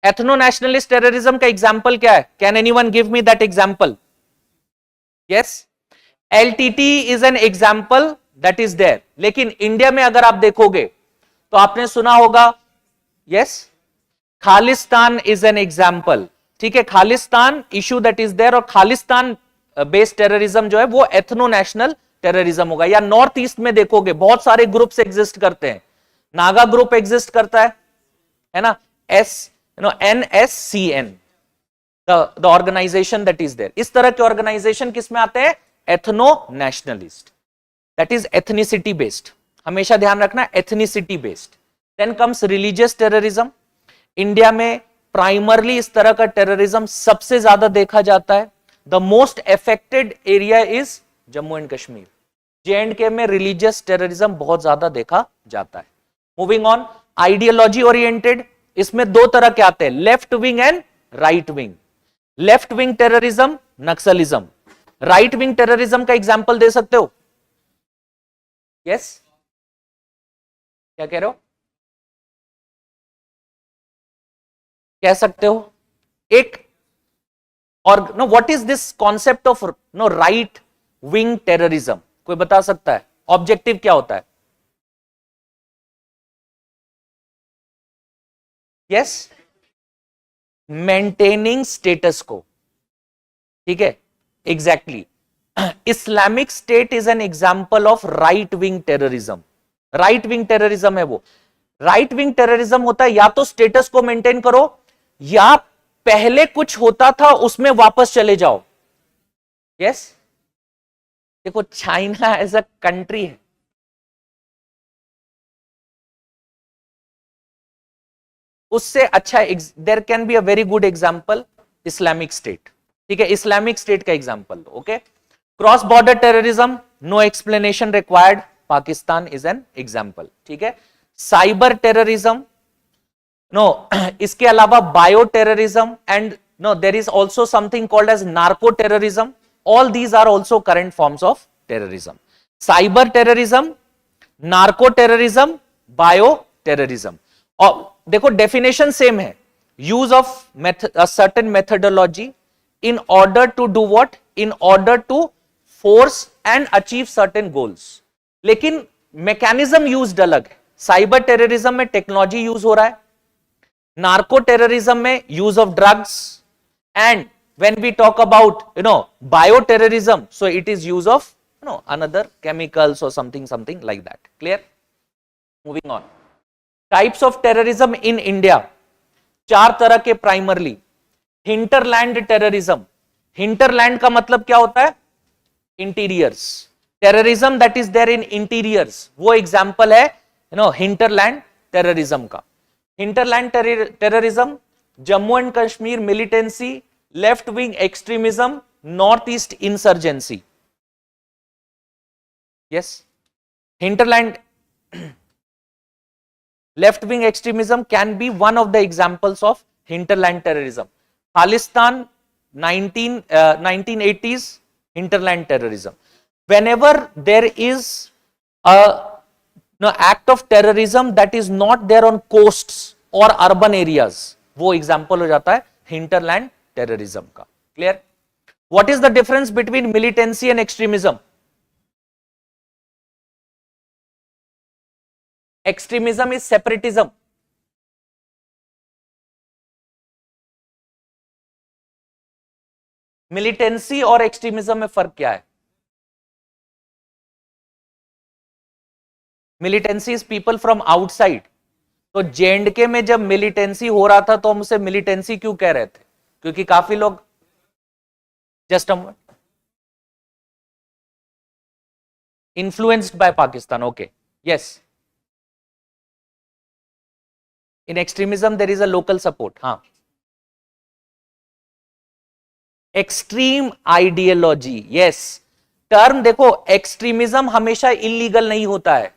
Ethno nationalist terrorism का एग्जाम्पल क्या है? Can anyone give me that example? Yes, LTT is an example that is there. लेकिन इंडिया में अगर आप देखोगे तो आपने सुना होगा, yes, Khalistan is an example. ठीक है? Khalistan issue that is there, और खालिस्तान बेस्ड टेररिज्म जो है वो एथनो नेशनल टेररिज्म होगा. या नॉर्थ ईस्ट में देखोगे बहुत सारे ग्रुप्स एग्जिस्ट करते हैं. नागा ग्रुप एग्जिस्ट करता है ना? NSCN, the organization that is there. इस तरह के ऑर्गेनाइजेशन किस में आते हैं? Ethno nationalist. That is ethnicity based. हमेशा ध्यान रखना, ethnicity based. Then comes religious terrorism. India में प्राइमरली इस तरह का टेररिज्म सबसे ज्यादा देखा जाता है. The most affected area is Jammu and Kashmir. J&K में रिलीजियस टेररिज्म बहुत ज्यादा देखा जाता है. Moving on. Ideology oriented. इसमें 2 तरह के आते हैं, left wing and right wing. Left wing terrorism, Naxalism. Right wing terrorism का एग्जांपल दे सकते हो? यस, क्या कह रहे हो? कह सकते हो? एक और no, what is this concept of no right wing terrorism? कोई बता सकता है? ऑब्जेक्टिव क्या होता है? यस, मेंटेनिंग स्टेटस को. ठीक है? Exactly. Islamic state is an example of right wing terrorism. Right wing terrorism है वो. राइट विंग टेररिज्म होता है या तो स्टेटस को मेंटेन करो या पहले कुछ होता था उसमें वापस चले जाओ. यस, देखो चाइना एज अ कंट्री है, उससे अच्छा there can be a very good example Islamic State. ठीक है, इस्लामिक स्टेट का एग्जांपल लो. Okay, cross border terrorism, no explanation required, Pakistan is an example. ठीक है, साइबर टेररिज्म, नो इसके अलावा bio terrorism and no there is also something called as narco terrorism. All these are also current forms of terrorism. Cyber terrorism, narco terrorism, bio terrorism. और देखो definition same है, use of a certain methodology in order to do what, in order to force and achieve certain goals. लेकिन mechanism used अलग है. Cyber terrorism में technology use हो रहा है, नार्को टेररिज्म में use of drugs, and when we talk about bioterrorism, so it is use of another chemicals or something like that. Clear? Moving on, types of terrorism in India, चार तरह के primarily. Hinterland terrorism, hinterland का मतलब क्या होता है, interiors. Terrorism that is there in interiors, वो example है हिंटरलैंड टेररिज्म का. Hinterland terrorism, Jammu and Kashmir militancy, left wing extremism, north east insurgency. Yes, hinterland left wing extremism can be one of the examples of hinterland terrorism. Khalistan 1980s hinterland terrorism. Whenever there is a act of terrorism that is not there on coasts or urban areas, वो example हो जाता है hinterland terrorism का. Clear? What is the difference between militancy and extremism? Extremism is separatism. Militancy और extremism में फर्क क्या है? Militancy is people from outside. तो जेएंडके में जब मिलिटेंसी हो रहा था तो हम उसे मिलिटेंसी क्यों कह रहे थे? क्योंकि काफी लोग just influenced by Pakistan. Okay, yes. In extremism there is a local support. हाँ, एक्सट्रीम आइडियोलॉजी. यस, टर्म देखो, एक्सट्रीमिज्म हमेशा इलीगल नहीं होता है.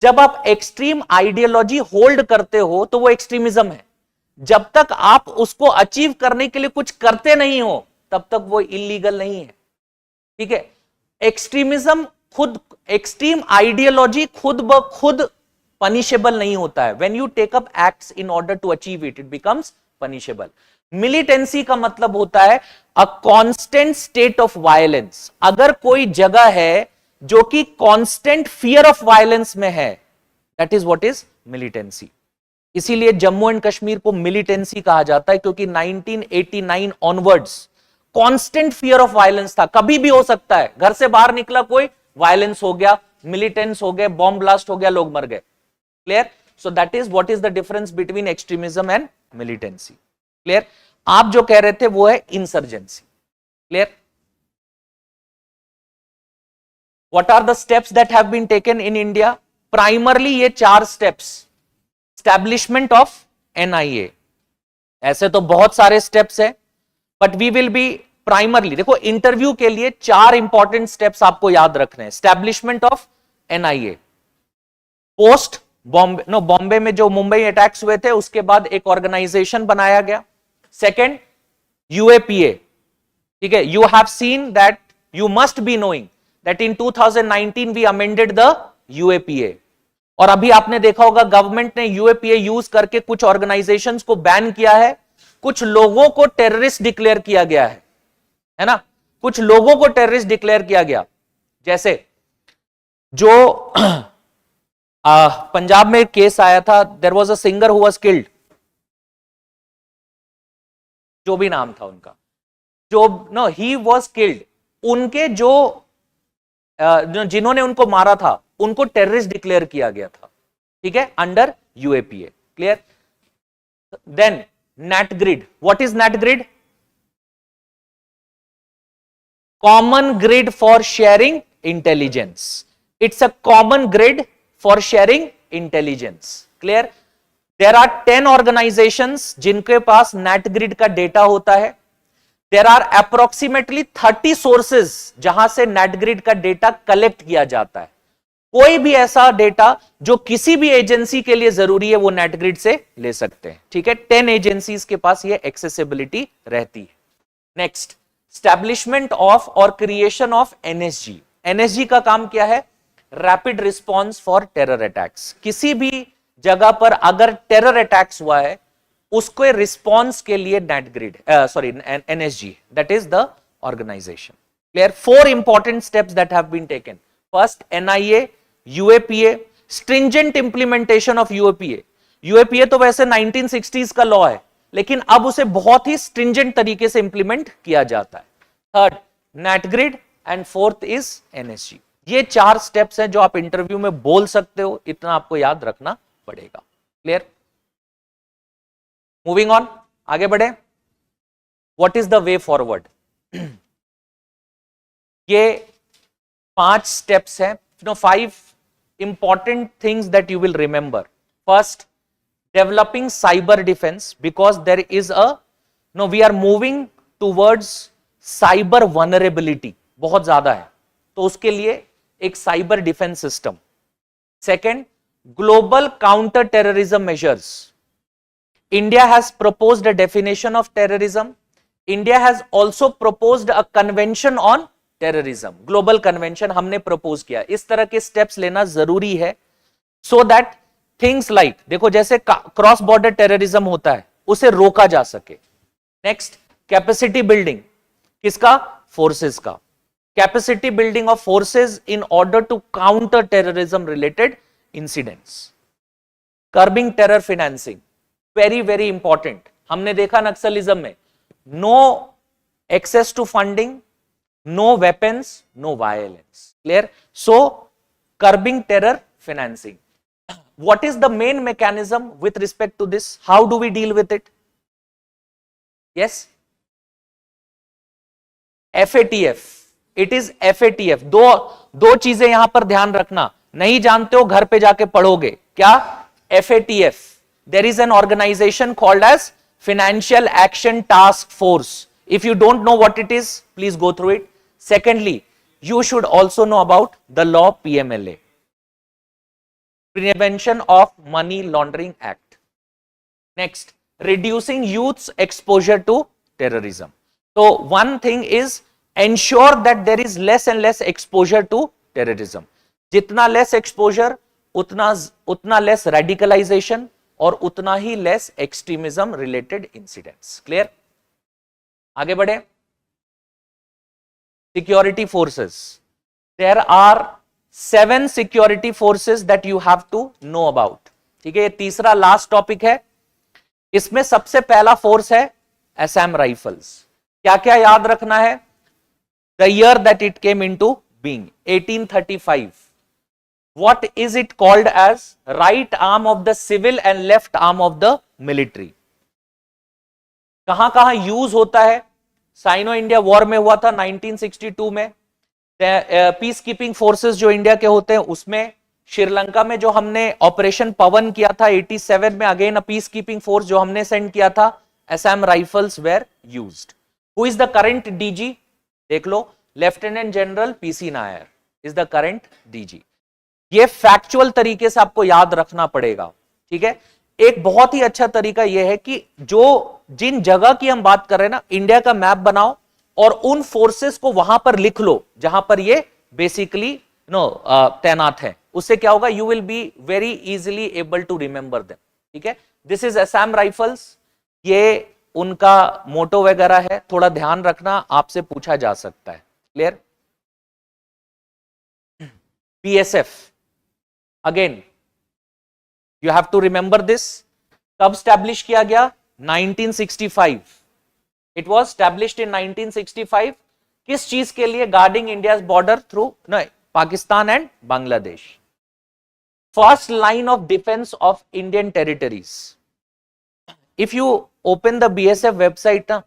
जब आप एक्सट्रीम आइडियोलॉजी होल्ड करते हो तो वो एक्सट्रीमिज्म है. जब तक आप उसको अचीव करने के लिए कुछ करते नहीं हो तब तक वो इलीगल नहीं है. ठीक है, एक्सट्रीमिज्म खुद, एक्सट्रीम आइडियोलॉजी खुद ब खुद पनिशेबल नहीं होता है. When you take up acts in order to achieve it, it becomes punishable. Militancy का मतलब होता है a constant state of violence. अगर कोई जगह है जो कि कांस्टेंट फियर ऑफ वायलेंस में है, that is what is militancy. इसीलिए जम्मू एंड कश्मीर को मिलिटेंसी कहा जाता है, क्योंकि 1989 onwards constant fear of violence था. कभी भी हो सकता है, घर से बाहर निकला कोई, वायलेंस हो गया, मिलिटेंट्स हो गए, बॉम्ब ब्लास्ट हो गया, लोग मर गए. Clear? So that is what is the difference between extremism and militancy. Clear? आप जो कह रहे थे वो है insurgency. Clear? What are the steps that have been taken in India? Primarily ये चार steps. Establishment of NIA. ऐसे तो बहुत सारे steps है, but we will be primarily, देखो इंटरव्यू के लिए चार इंपॉर्टेंट steps आपको याद रखने हैं. Establishment of NIA. Post Bombay में जो मुंबई अटैक्स हुए थे उसके बाद एक ऑर्गेनाइजेशन बनाया गया. Second, UAPA. ठीक है, you have seen that, you must be knowing that in 2019 we amended the UAPA. और अभी आपने देखा होगा गवर्नमेंट ने UAPA यूज करके कुछ ऑर्गेनाइजेशंस को बैन किया है, कुछ लोगों को टेररिस्ट डिक्लेयर किया गया है ना? कुछ लोगों को टेररिस्ट डिक्लेयर किया गया. जैसे जो पंजाब में केस आया था, there was a singer who was killed, जो भी नाम था उनका, जो ही वाज किल्ड. उनके जो जिन्होंने उनको मारा था उनको टेररिस्ट डिक्लेयर किया गया था. ठीक है, under UAPA. Clear? Then NATGRID. What is NATGRID? Common grid for sharing intelligence. It's a common grid for sharing intelligence. Clear? There are 10 organizations जिनके पास नेट ग्रिड का डेटा होता है. There are approximately 30 sources जहां से net grid का data collect किया जाता है. कोई भी ऐसा डेटा जो किसी भी एजेंसी के लिए जरूरी है वो नेट ग्रिड से ले सकते हैं. ठीक है, 10 एजेंसीज के पास ये एक्सेसिबिलिटी रहती है. नेक्स्ट, स्टैब्लिशमेंट ऑफ और क्रिएशन ऑफ एनएसजी. एनएसजी का काम क्या है? Rapid response for terror attacks. किसी भी जगह पर अगर टेरर अटैक्स हुआ है उसको रिस्पॉन्स के लिए NATGRID NSG, that is the organisation. Clear? 4 important steps that have been taken. First, NIA, UAPA, stringent implementation of UAPA. UAPA तो वैसे 1960s का लॉ है, लेकिन अब उसे बहुत ही स्ट्रिंजेंट तरीके से इंप्लीमेंट किया जाता है. Third, net grid, and fourth is NSG. ये 4 स्टेप्स हैं जो आप इंटरव्यू में बोल सकते हो, इतना आपको याद रखना पड़ेगा. क्लियर? मूविंग ऑन, आगे बढ़े. What is the way forward? ये 5 स्टेप्स हैं. 5 important things that you will remember. First, developing cyber defense, because there is we are moving towards cyber vulnerability बहुत ज्यादा है, तो उसके लिए एक cyber defence system. Second, global counter terrorism measures. India has proposed a definition of terrorism. India has also proposed a convention on terrorism. Global convention हमने propose किया. इस तरह के स्टेप्स लेना जरूरी है so that थिंग्स लाइक, देखो जैसे क्रॉस बॉर्डर टेररिज्म होता है उसे रोका जा सके. Next, capacity building. किसका? फोर्सेस का. Capacity building of forces in order to counter terrorism related incidents. Curbing terror financing, very very important. हमने देखा नक्सलिज्म में no access to funding, no weapons, no violence. Clear? So curbing terror financing. What is the main mechanism with respect to this? How do we deal with it? Yes? FATF. It is FATF. दो चीजें यहां पर ध्यान रखना. नहीं जानते हो घर पे जाके पढ़ोगे. क्या? FATF. There is an organization called as Financial Action Task Force. If you don't know what it is, please go through it. Secondly, you should also know about the law PMLA. Prevention of Money Laundering Act. Next, reducing youth's exposure to terrorism. So one thing is ensure that there is less and less exposure to terrorism. जितना less exposure, उतना less radicalization और उतना ही less extremism related incidents. Clear? आगे बढ़े. Security forces. There are 7 security forces that you have to know about. ठीक है, ये तीसरा लास्ट टॉपिक है. इसमें सबसे पहला फोर्स है असम राइफल्स. क्या क्या याद रखना है? The year that it came into being 1835. What is it called as? Right arm of the civil and left arm of the military. कहां कहां यूज होता है? साइनो इंडिया वॉर में हुआ था 1962 में. पीस कीपिंग फोर्सेस जो इंडिया के होते हैं उसमें, श्रीलंका में जो हमने ऑपरेशन पवन किया था 87 में, again a peace keeping force जो हमने सेंड किया था, Assam rifles were used. Who is the current DG? देख लो, lieutenant general PC Nair is the current DG. ये फैक्चुअल तरीके से आपको याद रखना पड़ेगा. ठीक है, एक बहुत ही अच्छा तरीका यह है कि जिन जगह की हम बात कर रहे हैं ना, इंडिया का मैप बनाओ और उन फोर्सेस को वहां पर लिख लो जहां पर ये बेसिकली तैनात है. उससे क्या होगा? You will be very easily able to remember them. ठीक है, दिस इज असम राइफल्स. ये उनका मोटो वगैरह है, थोड़ा ध्यान रखना, आपसे पूछा जा सकता है. Clear? PSF, again you have to remember this. कब स्टैब्लिश किया गया? 1965. It was established in 1965. किस चीज के लिए? Guarding India's border through Pakistan and Bangladesh. first line of defense of Indian territories. If you open the BSF website ना,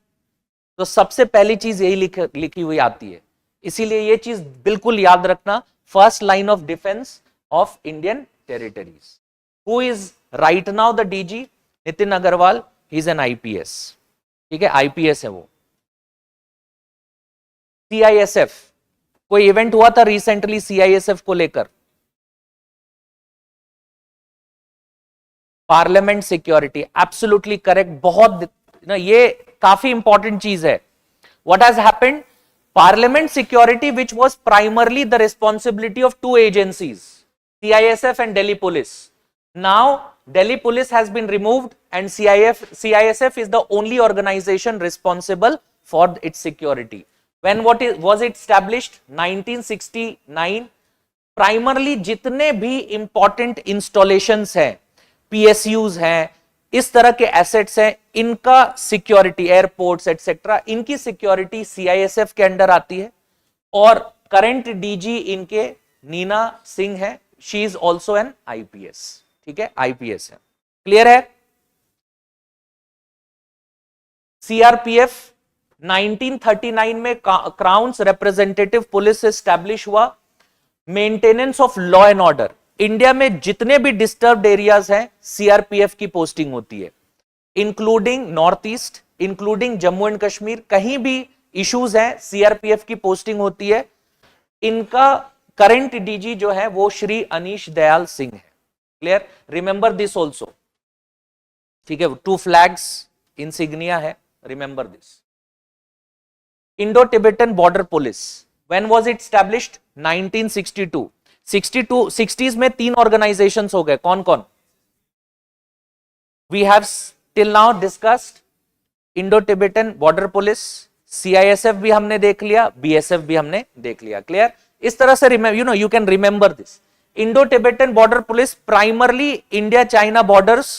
तो सबसे पहली चीज यही लिखी हुई आती है, इसीलिए ये चीज बिल्कुल याद रखना, first line of defence of Indian territories. Who is right now the DG? Nitin Agarwal. He is an IPS. ठीक है, आईपीएस है वो. सीआईएसएफ, कोई इवेंट हुआ था रिसेंटली सीआईएसएफ को लेकर? Parliament security, absolutely correct. बहुत ना, ये काफी इंपॉर्टेंट चीज है. What has happened? Parliament security which was primarily the responsibility of two agencies, CISF and Delhi police. Now Delhi police has been removed and CISF is the only organization responsible for its security. When was it established? 1969. Primarily जितने भी important installations हैं, PSUs हैं, इस तरह के assets हैं, इनका security, airports etc., इनकी security CISF के अंडर आती है. और current DG इनके नीना सिंह है. She is also an IPS. ठीक है, IPS है. क्लियर है? CRPF 1939 में क्राउन्स रिप्रेजेंटेटिव पुलिस एस्टैब्लिश हुआ. Maintenance of law and order. India में जितने भी डिस्टर्ब्ड एरियाज हैं, CRPF की पोस्टिंग होती है, including north east, including Jammu and Kashmir. कहीं भी इश्यूज हैं, CRPF की पोस्टिंग होती है. इनका करंट डीजी जो है वो श्री अनीश दयाल सिंह है. क्लियर? Remember this also. ठीक है, 2 फ्लैग्स इंसिग्निया है, remember this. Indo Tibetan border police, when was it established? 1962. 60s में 3 ऑर्गेनाइजेशंस हो गए. कौन कौन? We have till now discussed Indo Tibetan border police, CISF भी हमने देख लिया, BSF भी हमने देख लिया. क्लियर? इस तरह से you can remember this. Indo Tibetan border police primarily India China borders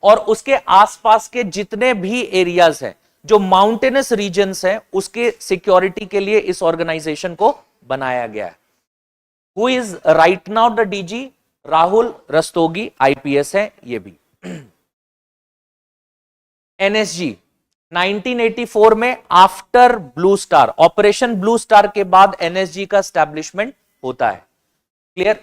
और उसके आसपास के जितने भी एरियाज हैं, जो माउंटेनस रीजन्स हैं, उसके सिक्योरिटी के लिए इस ऑर्गेनाइजेशन को बनाया गया है. Who is right now the DG? Rahul Rastogi, IPS है ये भी. NSG 1984 में after blue star, operation blue star के बाद NSG का एस्टैब्लिशमेंट होता है. क्लियर?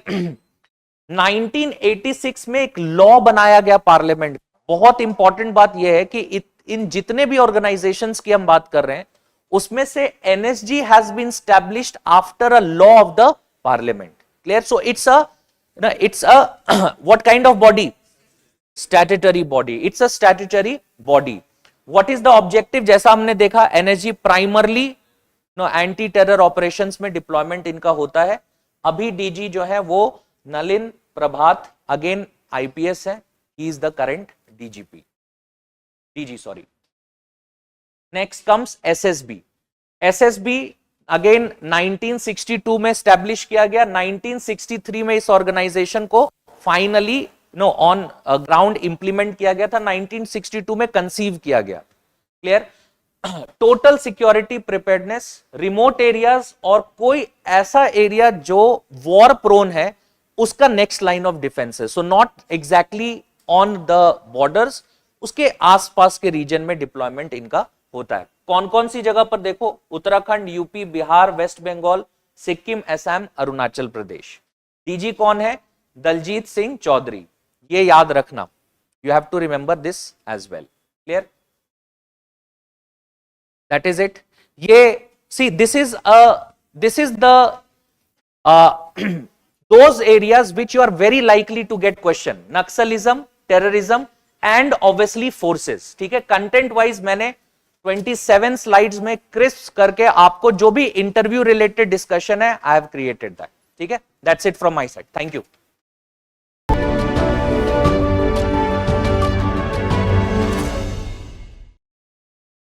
1986 में एक लॉ बनाया गया पार्लियामेंट. बहुत इंपॉर्टेंट बात यह है कि इन जितने भी ऑर्गेनाइजेशंस की हम बात कर रहे हैं, उसमें से NSG has been established after a law of the parliament. Clear? So it's a what kind of body? Statutory body. It's a statutory body. What is the objective? जैसा हमने देखा, NSG primarily anti terror operations में deployment इनका होता है. अभी DG जो है वो नलिन प्रभात, अगेन IPS है. He is the current DG, sorry. Next comes SSB. SSB again 1962 में स्टैब्लिश किया गया. 1963 में इस ऑर्गेनाइजेशन को फाइनली ऑन ग्राउंड इंप्लीमेंट किया गया था. 1962 में कंसीव किया गया. Clear? Total security preparedness, remote areas और कोई ऐसा एरिया जो वॉर प्रोन है, उसका नेक्स्ट लाइन ऑफ डिफेंस है. So not exactly on the borders, उसके आसपास के रीजन में डिप्लॉयमेंट इनका होता है. कौन कौन सी जगह पर? देखो, उत्तराखंड, यूपी, बिहार, वेस्ट बंगाल, सिक्किम, असम, अरुणाचल प्रदेश. डीजी कौन है? दलजीत सिंह चौधरी. ये याद रखना. You have to remember this as well. Clear? That is it. ये see this is the those areas which you are very likely to get question. Naxalism, terrorism and obviously forces. ठीक है, content wise मैंने 27 slides में crisp करके आपको जो भी interview related discussion है, आई हैव क्रिएटेड दैट. ठीक है, that's it from my side. Thank you.